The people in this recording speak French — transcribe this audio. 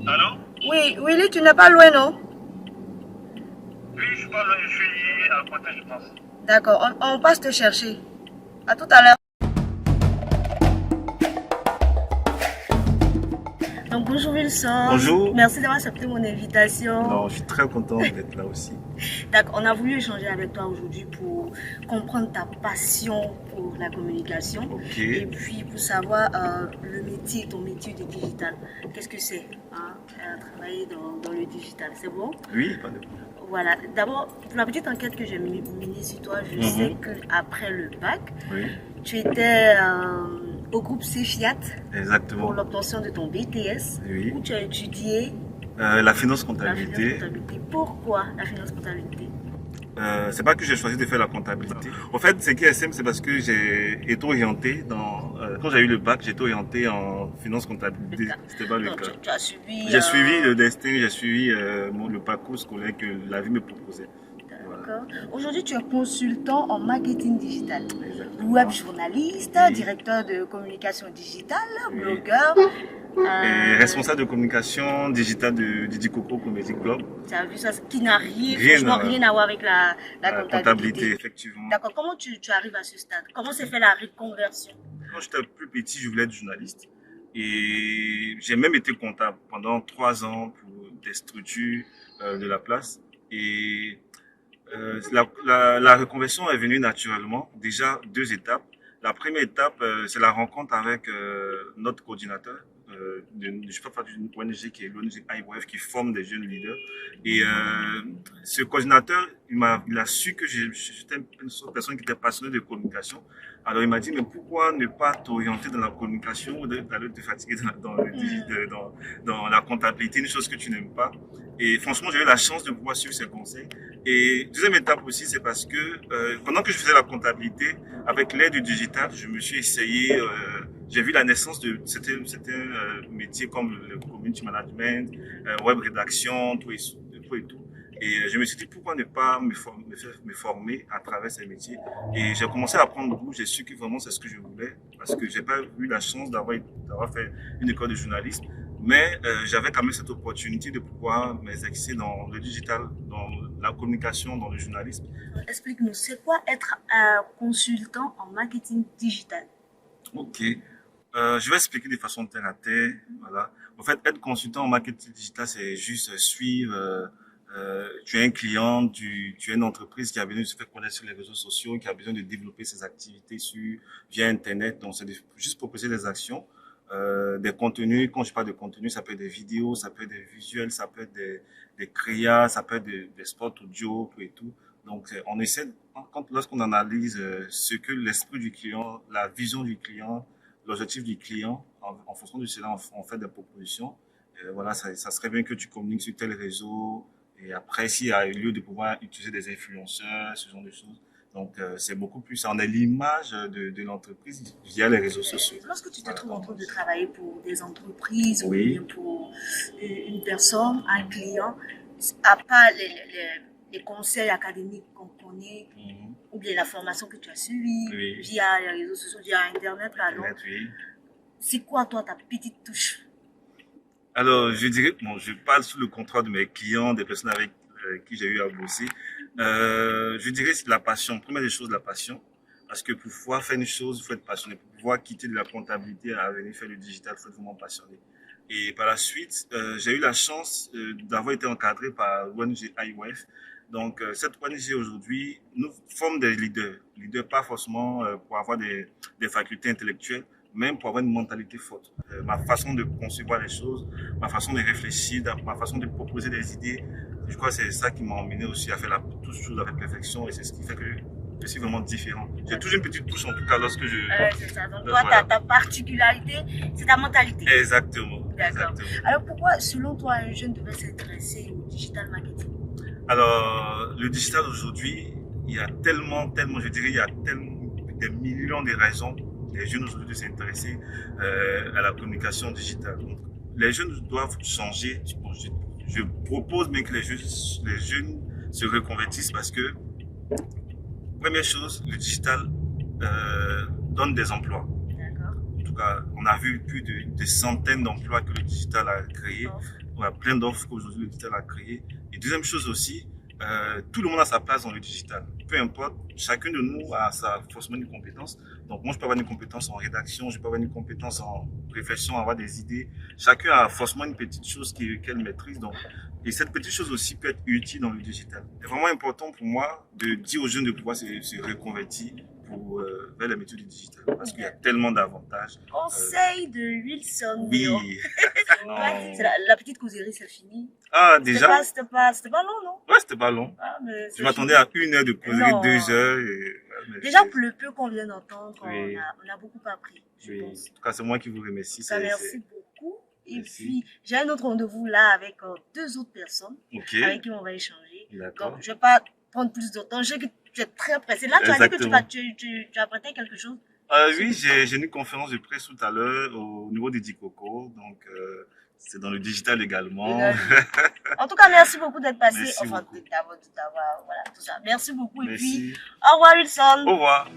Allô? Oui, Willy, tu n'es pas loin, non? Oui, je suis pas loin, je suis à Pointe, je pense. D'accord, on passe te chercher. À tout à l'heure. Donc bonjour Wilson, Bonjour. merci d'avoir accepté mon invitation. Non, je suis très content d'être là aussi. Donc on a voulu échanger avec toi aujourd'hui pour comprendre ta passion pour la communication Ok. et puis pour savoir le métier, ton métier de digital. Qu'est-ce que c'est hein, travailler dans le digital, c'est bon? Oui, pas de problème. Voilà, d'abord, pour la petite enquête que j'ai menée sur toi, je sais qu'après le bac, Oui, tu étais au groupe CFIAT pour exactement. l'obtention de ton BTS, Oui. où tu as étudié La finance la finance comptabilité. comptabilité. Pourquoi la finance comptabilité? C'est pas que j'ai choisi de faire la comptabilité. En fait, ce qui est simple, c'est parce que j'ai été orienté dans. Quand j'ai eu le bac, j'ai été orienté en finance comptabilité. C'était pas le Donc, cas. tu as suivi. J'ai suivi le destin, j'ai suivi le parcours scolaire que la vie me proposait. Voilà. D'accord. Aujourd'hui, tu es consultant en marketing digital, Exactement. web journaliste, Oui. directeur de communication digitale, Oui. blogueur. Et responsable de communication digitale de Didi Coco Comedy Club. Tu as vu ça, qui n'a Rien franchement à- rien à voir avec la comptabilité, comptabilité. effectivement. D'accord. Comment tu arrives à ce stade? Comment s'est fait la reconversion? Quand j'étais plus petit, je voulais être journaliste. Et j'ai même été comptable pendant 3 ans pour des structures de la place. Et la reconversion est venue naturellement. Déjà, 2 étapes. La première étape, c'est la rencontre avec notre coordinateur. Je fais partie d'une ONG qui est l'ONG IWF qui forme des jeunes leaders. Et ce coordinateur, il a su que j'étais une personne qui était passionnée de communication. Alors il m'a dit, mais pourquoi ne pas t'orienter dans la communication ou d'aller te fatiguer dans la comptabilité, une chose que tu n'aimes pas. Et franchement, j'ai eu la chance de pouvoir suivre ses conseils. Et deuxième étape aussi, c'est parce que pendant que je faisais la comptabilité, avec l'aide du digital, je me suis essayé, j'ai vu la naissance de certains métiers comme le community management, web rédaction, tout et tout. Et je me suis dit pourquoi ne pas me former à travers ces métiers. Et j'ai commencé à prendre goût, j'ai su que vraiment c'est ce que je voulais, parce que j'ai pas eu la chance d'avoir fait une école de journalisme. Mais j'avais quand même cette opportunité de pouvoir m'exercer dans le digital, dans la communication, dans le journalisme. Explique-nous, c'est quoi être un consultant en marketing digital? Ok. Je vais expliquer de façon terre à terre. Voilà. En fait, être consultant en marketing digital, c'est juste suivre. Tu es un client, tu es une entreprise qui a besoin de se faire connaître sur les réseaux sociaux, qui a besoin de développer ses activités via Internet. Donc, c'est juste proposer des actions, des contenus. Quand je parle de contenu, ça peut être des vidéos, ça peut être des visuels, ça peut être des créas, ça peut être des spots audio, tout et tout. Donc, on essaie, lorsqu'on analyse ce que l'esprit du client, la vision du client, l'objectif du client, en fonction de cela, on fait des propositions. Voilà, ça serait bien que tu communiques sur tel réseau. Et après, s'il y a lieu de pouvoir utiliser des influenceurs, ce genre de choses. Donc, c'est beaucoup plus, on est l'image de l'entreprise via les réseaux sociaux. Lorsque tu te trouves en train de travailler pour des entreprises Oui. ou bien pour une personne, un client, à part les conseils académiques qu'on connaît, ou bien la formation que tu as suivie Oui. via les réseaux sociaux, via Internet, pardon, Internet, oui. c'est quoi toi ta petite touche? Alors, je dirais que bon, je parle sous le contrôle de mes clients, des personnes avec qui j'ai eu à bosser. Je dirais que c'est la passion. Première des choses, la passion. Parce que pour pouvoir faire une chose, il faut être passionné. Pour pouvoir quitter de la comptabilité à venir faire le digital, il faut être vraiment passionné. Et par la suite, j'ai eu la chance d'avoir été encadré par l'ONG IWF. Donc, cette ONG aujourd'hui nous forme des leaders. Leaders pas forcément pour avoir des facultés intellectuelles, même pour avoir une mentalité forte. Ma façon de concevoir les choses, ma façon de réfléchir, ma façon de proposer des idées, je crois que c'est ça qui m'a emmené aussi à faire toutes choses avec perfection et c'est ce qui fait que je suis vraiment différent. J'ai toujours une petite touche en tout cas lorsque je... C'est ça. Donc toi, voilà. ta particularité, c'est ta mentalité. Exactement. D'accord. Alors pourquoi, selon toi, un jeune devrait s'intéresser au digital marketing? Alors, le digital aujourd'hui, il y a tellement, je dirais, il y a des millions de raisons les jeunes aujourd'hui de s'intéresser à la communication digitale. Donc, les jeunes doivent changer. Je propose même que les jeunes se reconvertissent parce que, première chose, le digital donne des emplois. En tout cas, on a vu plus de centaines d'emplois que le digital a créés. Voilà, plein d'offres qu'aujourd'hui le digital a créées. Et deuxième chose aussi, tout le monde a sa place dans le digital. Peu importe, chacun de nous a forcément une compétence. Donc moi, je peux avoir une compétence en rédaction, je peux avoir une compétence en réflexion, avoir des idées. Chacun a forcément une petite chose qu'elle maîtrise. Donc, et cette petite chose aussi peut être utile dans le digital. C'est vraiment important pour moi de dire aux jeunes de pouvoir se reconvertir vers les métiers du digital parce qu'il y a tellement d'avantages. Conseil de Wilson. Oui. La petite causerie, c'est fini. Ah, déjà? C'était pas long, non? Ouais, c'était pas long. Ah, je m'attendais à 1 heure de causerie, 2 heures. Déjà, pour le peu qu'on vient d'entendre, oui. on a beaucoup appris, je pense. En tout cas, c'est moi qui vous remercie. Merci beaucoup. Et puis, j'ai un autre rendez-vous là avec 2 autres personnes avec qui on va échanger. Donc, je ne vais pas prendre plus de temps. Je sais que tu es très pressé. Là, tu as dit que tu as prêté quelque chose. Oui, j'ai une conférence de presse tout à l'heure au niveau des Dikoko. Donc, c'est dans le digital également. En tout cas, merci beaucoup d'être passé. Merci beaucoup. D'avoir, voilà, tout ça. Merci beaucoup. Merci. Et puis, au revoir, Wilson. Au revoir.